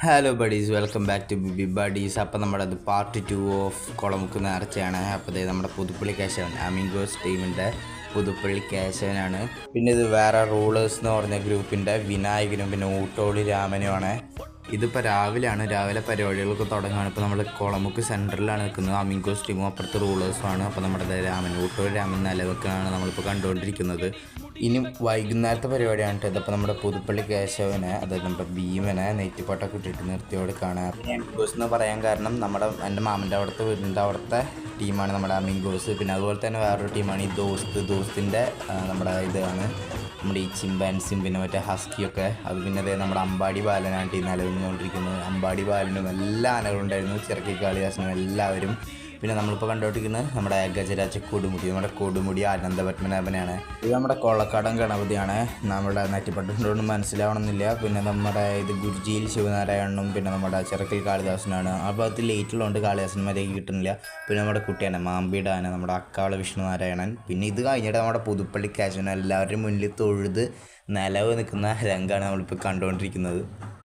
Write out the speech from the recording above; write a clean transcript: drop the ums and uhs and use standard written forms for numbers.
Hello buddies, welcome back to BB buddies. അപ്പോൾ നമ്മുടെ അത് പാർട്ട് 2 ഓഫ് കുളമുക്ക് നേർച്ചയാണ്. അപ്പോൾ ഇത് നമ്മുടെ പുതുപ്പള്ളി കേശവൻ അമിഗോസ് ടീമിൻ്റെ പുതുപ്പള്ളി കേശവനാണ്. പിന്നെ ഇത് വേറെ റൂളേഴ്സ് എന്ന് പറഞ്ഞ ഗ്രൂപ്പിൻ്റെ വിനായകനും പിന്നെ ഊട്ടോളി രാമനുമാണ്. ഇതിപ്പോൾ രാവിലെ പരിപാടികളൊക്കെ തുടങ്ങുകയാണ്. ഇപ്പോൾ നമ്മൾ കുളമുക്ക് സെൻറ്ററിലാണ് നിൽക്കുന്നത്. അമിഗോസ് ടീമും അപ്പുറത്ത് റൂളേഴ്സുമാണ്. അപ്പോൾ നമ്മുടെ ഊട്ടോളി രാമൻ നിലവെക്കാണ് നമ്മളിപ്പോൾ കണ്ടുകൊണ്ടിരിക്കുന്നത്. ഇനി വൈകുന്നേരത്തെ പരിപാടിയാണ് കേട്ടോ. ഇതിപ്പോൾ നമ്മുടെ പുതുപ്പള്ളി കേശവനെ, അതായത് നമ്മുടെ ഭീമനെ നെറ്റിപ്പാട്ടൊക്കെ ഇട്ടിട്ട് നിർത്തിയോട് കാണാം. അമിഗോസ് എന്ന് പറയാൻ കാരണം എൻ്റെ മാമൻ്റെ വീടിൻ്റെ അവിടുത്തെ ടീമാണ് നമ്മുടെ അമിഗോസ്. പിന്നെ അതുപോലെ തന്നെ വേറൊരു ടീമാണ് ഈ ദോസ്തിൻ്റെ നമ്മുടെ ഇതാണ് നമ്മുടെ ഈ ചിമ്പാൻസിയും പിന്നെ മറ്റേ ഹസ്കിയൊക്കെ. അത് പിന്നെ അതേ നമ്മുടെ അമ്പാടി ബാലനായിട്ട് ഈ നിലനിന്നുകൊണ്ടിരിക്കുന്നത്. അമ്പാടി ബാലനും എല്ലാ ആനകളും ഉണ്ടായിരുന്നു, ചിറക്കി കാളിദാസനും എല്ലാവരും. പിന്നെ നമ്മളിപ്പോൾ കണ്ടുകൊണ്ടിരിക്കുന്നത് നമ്മുടെ ഗജരാജ കൊടുമുടി, നമ്മുടെ കൊടുമുടി ആനന്ദപത്മനാഭനാണ്. ഇത് നമ്മുടെ കൊള്ളക്കാടൻ ഗണപതിയാണ്. നമ്മുടെ നെറ്റിപ്പട്ടുകൊണ്ടൊന്നും മനസ്സിലാവണമെന്നില്ല. പിന്നെ നമ്മുടെ ഇത് ഗുരുജിയിൽ ശിവനാരായണനും പിന്നെ നമ്മുടെ ചിറക്കൽ കാളിദാസനാണ്. ആ ഭാഗത്ത് ലേറ്റുള്ളതുകൊണ്ട് കാളിദാസന്മാരേക്ക് കിട്ടുന്നില്ല. പിന്നെ നമ്മുടെ കുട്ടിയാണ് മാമ്പിയുടെ ആന, നമ്മുടെ അക്കാള വിഷ്ണുനാരായണൻ. പിന്നെ ഇത് കഴിഞ്ഞിട്ട് നമ്മുടെ പുതുപ്പള്ളി കേശവൻ എല്ലാവരുടെയും മുന്നിൽ തൊഴുത് നിലവ് നിൽക്കുന്ന രംഗമാണ് നമ്മളിപ്പോൾ കണ്ടുകൊണ്ടിരിക്കുന്നത്.